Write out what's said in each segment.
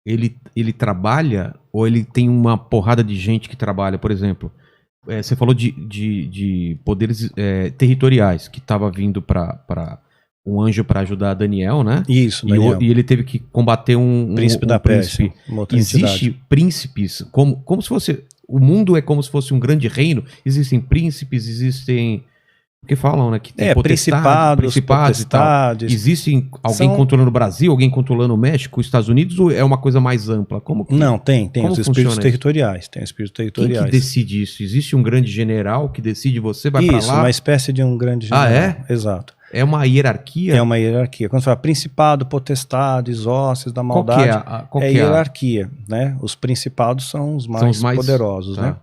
ele trabalha ou ele tem uma porrada de gente que trabalha? Por exemplo, você falou de poderes territoriais, que estava vindo para um anjo para ajudar Daniel, né? Isso, Daniel. E ele teve que combater um príncipe da Pérsia. Existe príncipes, como se fosse... O mundo é como se fosse um grande reino. Existem príncipes, existem... Porque falam, né? Que tem principados e tal. Existe alguém controlando o Brasil, alguém controlando o México, os Estados Unidos, ou é uma coisa mais ampla? Não, tem os espíritos territoriais. Tem espíritos territoriais. Quem que decide isso? Existe um grande general que decide você vai pra lá? Isso, uma espécie de um grande general. Ah, é? Exato. É uma hierarquia? É uma hierarquia. Quando você fala principado, potestades, hostes da maldade, é hierarquia, né? Os principados são os mais poderosos, né?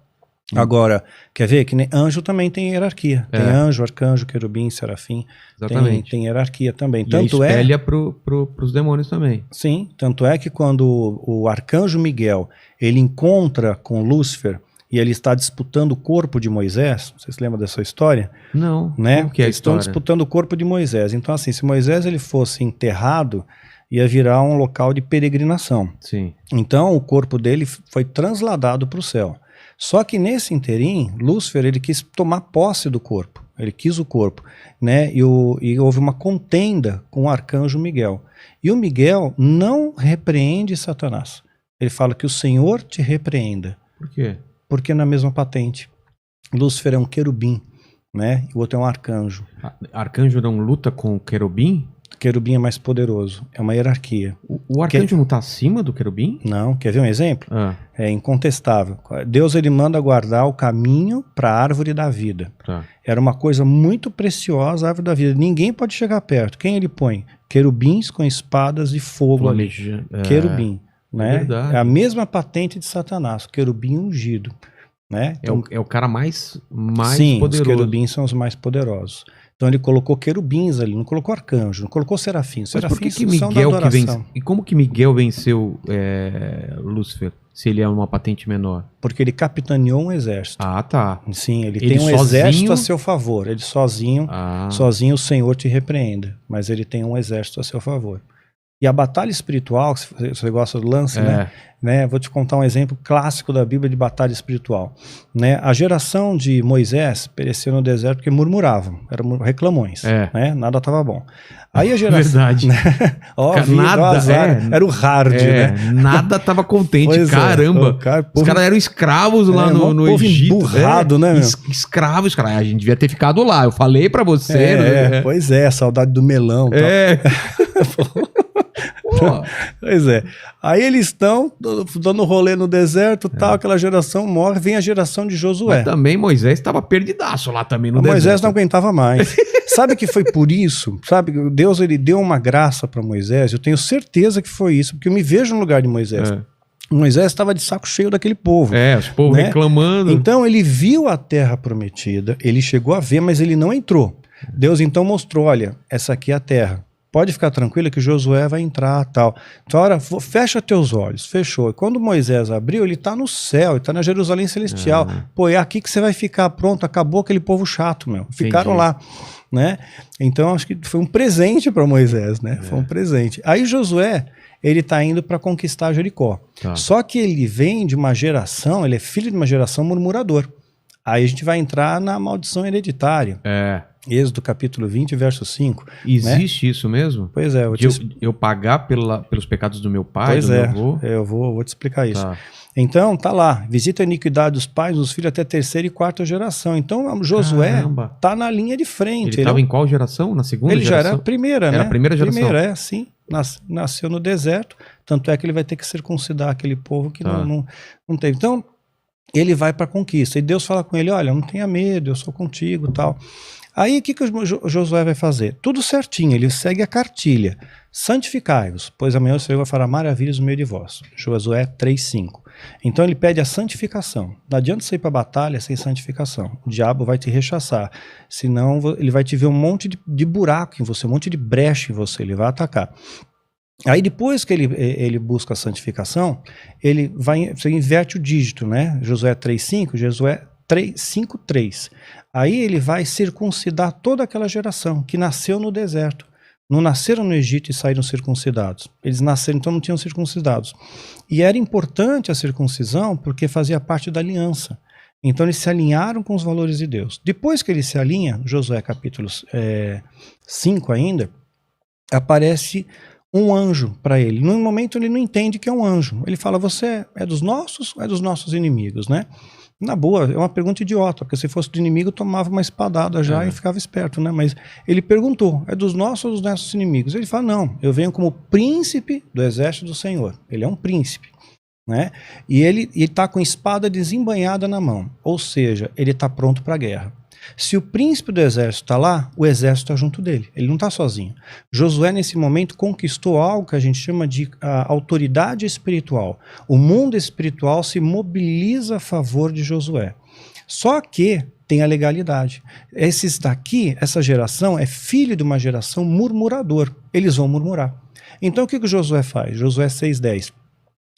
Agora, quer ver que anjo também tem hierarquia. Tem anjo, arcanjo, querubim, serafim. Exatamente. Tem hierarquia também. E tanto espelha pros demônios também. Sim, tanto é que quando o arcanjo Miguel, ele encontra com Lúcifer e ele está disputando o corpo de Moisés, você se lembra dessa história? Não, né? Como que é a história? Estão disputando o corpo de Moisés. Então assim, se Moisés ele fosse enterrado, ia virar um local de peregrinação. Sim. Então o corpo dele foi transladado para o céu. Só que nesse interim, Lúcifer ele quis tomar posse do corpo, ele quis o corpo, né? E houve uma contenda com o arcanjo Miguel. E o Miguel não repreende Satanás. Ele fala que o Senhor te repreenda. Por quê? Porque na mesma patente. Lúcifer é um querubim, né? E o outro é um arcanjo. Arcanjo não luta com o querubim? Querubim é mais poderoso, é uma hierarquia. O arcanjo não está acima do querubim? Não, quer ver um exemplo? Ah. É incontestável. Deus ele manda guardar o caminho para a árvore da vida. Tá. Era uma coisa muito preciosa a árvore da vida. Ninguém pode chegar perto. Quem ele põe? Querubins com espadas de fogo ali. Querubim. Né? É a mesma patente de Satanás, querubim ungido. Né? Então, é o cara mais sim, poderoso. Os querubins são os mais poderosos. Então ele colocou querubins ali, não colocou arcanjo, não colocou serafins. Mas por que são Miguel da adoração. vence? E como que Miguel venceu Lúcifer, se ele é uma patente menor? Porque ele capitaneou um exército. Ah, tá. Sim, ele tem um exército a seu favor. Ele sozinho o Senhor te repreenda, mas ele tem um exército a seu favor. E a batalha espiritual, se você gosta do lance, né? Vou te contar um exemplo clássico da Bíblia de batalha espiritual. Né? A geração de Moisés pereceu no deserto porque murmuravam, eram reclamões, né? Nada estava bom. Aí a geração... Verdade. Era o hard, né? Nada estava contente, caramba. Os caras eram escravos lá no Egito. Emburrado, né, meu? Escravos, cara. A gente devia ter ficado lá. Eu falei pra você. Pois é, saudade do melão. Pois é. Aí eles estão dando rolê no deserto, tal, aquela geração morre, vem a geração de Josué. Mas também Moisés estava perdidaço lá também no deserto. Moisés não aguentava mais. Sabe que foi por isso? Sabe, Deus ele deu uma graça para Moisés, eu tenho certeza que foi isso, porque eu me vejo no lugar de Moisés. Moisés estava de saco cheio daquele povo. Os povos reclamando. Então ele viu a terra prometida, ele chegou a ver, mas ele não entrou. Deus então mostrou, olha, essa aqui é a terra. Pode ficar tranquilo que Josué vai entrar, tal. Então, olha, fecha teus olhos. Fechou. E quando Moisés abriu, ele está no céu, ele está na Jerusalém Celestial. Pô, é aqui que você vai ficar, pronto, acabou aquele povo chato, meu. Ficaram lá, né? Então, acho que foi um presente para Moisés, né? Foi um presente. Aí Josué, ele está indo para conquistar Jericó. Só que ele vem de uma geração, ele é filho de uma geração murmurador. Aí a gente vai entrar na maldição hereditária. Êxodo capítulo 20, verso 5. Existe isso mesmo? Pois é. Eu pagar pelos pecados do meu pai, pois do meu avô? Eu vou te explicar isso. Então, tá lá. Visita a iniquidade dos pais, dos filhos até a terceira e quarta geração. Então, Josué tá na linha de frente. Ele estava em qual geração? Na segunda geração? Ele já era a primeira, né? Era a primeira geração? Primeira, sim. Nasceu no deserto. Tanto é que ele vai ter que circuncidar aquele povo que não teve. Então, ele vai para a conquista. E Deus fala com ele, olha, não tenha medo, eu sou contigo e tal. Aí o que o Josué vai fazer? Tudo certinho, ele segue a cartilha. Santificai-vos, pois amanhã o Senhor vai fará maravilhas no meio de vós. Josué 3:5. Então ele pede a santificação. Não adianta você ir para a batalha sem santificação. O diabo vai te rechaçar. Senão ele vai te ver um monte de buraco em você, um monte de brecha em você, ele vai atacar. Aí depois que ele busca a santificação, você inverte o dígito, né? Josué 3:5, Josué 5:3. Aí ele vai circuncidar toda aquela geração que nasceu no deserto. não nasceram no Egito e saíram circuncidados. Eles nasceram, então não tinham circuncidados. E era importante a circuncisão porque fazia parte da aliança. Então eles se alinharam com os valores de Deus. Depois que ele se alinha, Josué capítulo 5 ainda, aparece um anjo para ele. No momento ele não entende que é um anjo. Ele fala, você é dos nossos ou é dos nossos inimigos, né? Na boa, é uma pergunta idiota, porque se fosse do inimigo tomava uma espadada já e ficava esperto, né? Mas ele perguntou, é dos nossos ou dos nossos inimigos? Ele fala, não, eu venho como príncipe do exército do Senhor. Ele é um príncipe, né? E ele está com espada desembainhada na mão, ou seja, ele está pronto para a guerra. Se o príncipe do exército está lá, o exército está junto dele, ele não está sozinho. Josué nesse momento conquistou algo que a gente chama de autoridade espiritual. O mundo espiritual se mobiliza a favor de Josué. Só que tem a legalidade. Esses daqui, essa geração é filho de uma geração murmurador, eles vão murmurar. Então o que Josué faz? Josué 6:10.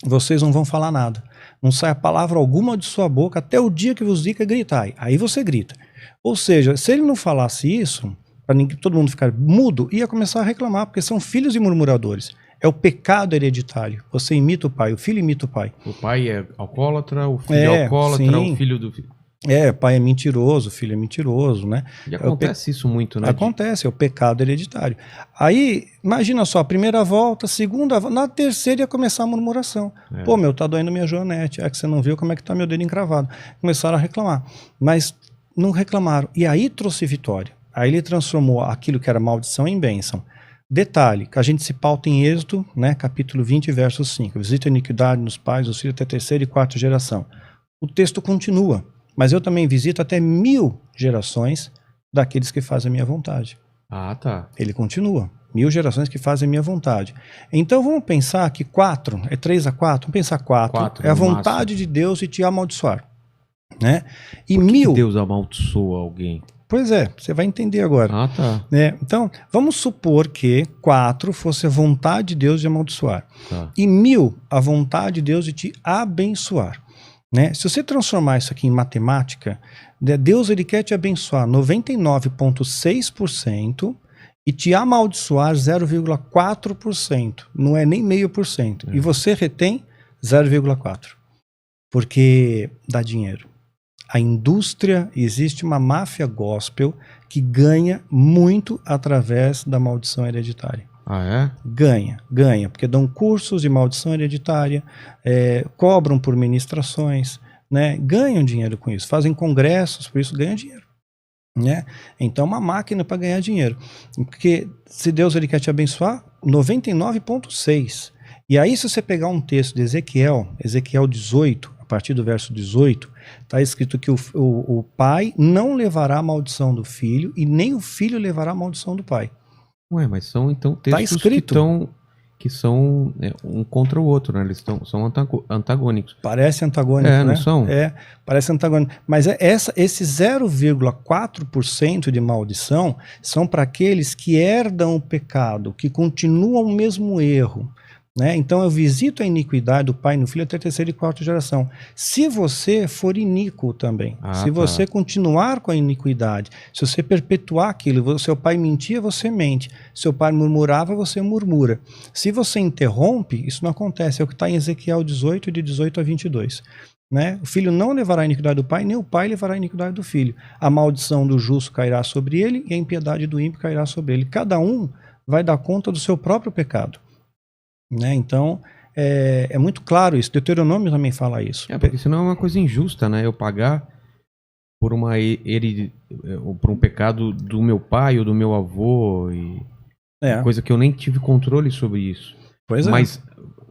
Vocês não vão falar nada, não sai palavra alguma de sua boca até o dia que vos diga gritai. Aí você grita. Ou seja, se ele não falasse isso, para todo mundo ficar mudo, ia começar a reclamar, porque são filhos de murmuradores. É o pecado hereditário. Você imita o pai, o filho imita o pai. O pai é alcoólatra, o filho é alcoólatra, sim. O filho do filho. O pai é mentiroso, o filho é mentiroso, né? E acontece isso muito, né? Acontece, é o pecado hereditário. Aí, imagina só, primeira volta, segunda volta, na terceira ia começar a murmuração. Pô, tá doendo minha joanete, é que você não viu como é que tá meu dedo encravado. Começaram a reclamar, mas não reclamaram. E aí trouxe vitória. Aí ele transformou aquilo que era maldição em bênção. Detalhe, que a gente se pauta em Êxodo, né, capítulo 20, verso 5. Visita a iniquidade nos pais, os filhos até terceira e quarta geração. O texto continua. Mas eu também visito até 1000 gerações daqueles que fazem a minha vontade. Ah, tá. Ele continua. 1000 gerações que fazem a minha vontade. Então vamos pensar que 4, é 3 a 4, vamos pensar 4 é a vontade de Deus de te amaldiçoar. Né? E por que 1000... Deus amaldiçoa alguém? Pois é, você vai entender agora. Ah, tá. Então, vamos supor que 4 fosse a vontade de Deus de amaldiçoar. Tá. E 1000 a vontade de Deus de te abençoar. Né? Se você transformar isso aqui em matemática, Deus ele quer te abençoar 99,6% e te amaldiçoar 0,4%. Não é nem 0,5%. E você retém 0,4%. Porque dá dinheiro. A indústria, existe uma máfia gospel que ganha muito através da maldição hereditária. Ah, é? Ganha, porque dão cursos de maldição hereditária, cobram por ministrações, né? Ganham dinheiro com isso, fazem congressos, por isso ganham dinheiro. Né? Então é uma máquina para ganhar dinheiro. Porque se Deus ele quer te abençoar, 99,6%. E aí se você pegar um texto de Ezequiel 18, a partir do verso 18, está escrito que o pai não levará a maldição do filho e nem o filho levará a maldição do pai. Ué, mas são então textos que são um contra o outro, né? Eles são antagônicos. Parece antagônico, né? Não são? Parece antagônico. Mas esse 0,4% de maldição são para aqueles que herdam o pecado, que continuam o mesmo erro. Né? Então eu visito a iniquidade do pai no filho até a terceira e quarta geração. Se você for iníquo também, se você continuar com a iniquidade, se você perpetuar aquilo, seu pai mentia, você mente. Seu pai murmurava, você murmura. Se você interrompe, isso não acontece. É o que está em Ezequiel 18, de 18 a 22. Né? O filho não levará a iniquidade do pai, nem o pai levará a iniquidade do filho. A maldição do justo cairá sobre ele e a impiedade do ímpio cairá sobre ele. Cada um vai dar conta do seu próprio pecado. Né? Então, é muito claro isso. Deuteronômio também fala isso. Porque senão é uma coisa injusta, né? Eu pagar por por um pecado do meu pai ou do meu avô, coisa que eu nem tive controle sobre isso. Pois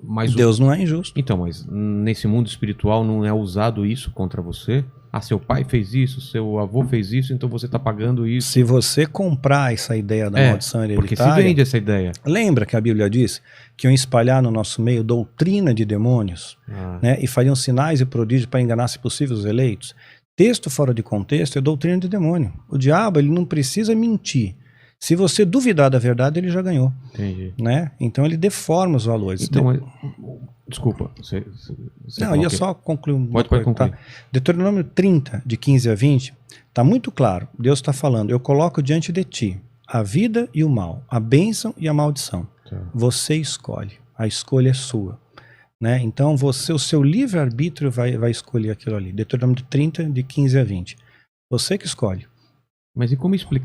mas Deus não é injusto. Então, mas nesse mundo espiritual não é usado isso contra você? Seu pai fez isso, seu avô fez isso, então você está pagando isso. Se você comprar essa ideia da maldição hereditária... Porque se vende essa ideia. Lembra que a Bíblia diz que iam espalhar no nosso meio doutrina de demônios, né, e fariam sinais e prodígios para enganar, se possível, os eleitos? Texto fora de contexto é doutrina de demônio. O diabo ele não precisa mentir. Se você duvidar da verdade, ele já ganhou. Entendi. Né? Então ele deforma os valores. Então, desculpa. Não, eu ia só concluir. Pode concluir. Tá? Deuteronômio 30, de 15 a 20, está muito claro. Deus está falando, eu coloco diante de ti a vida e o mal, a bênção e a maldição. Tá. Você escolhe, a escolha é sua. Né? Então o seu livre-arbítrio vai escolher aquilo ali. Deuteronômio 30, de 15 a 20. Você que escolhe. Mas e como explicar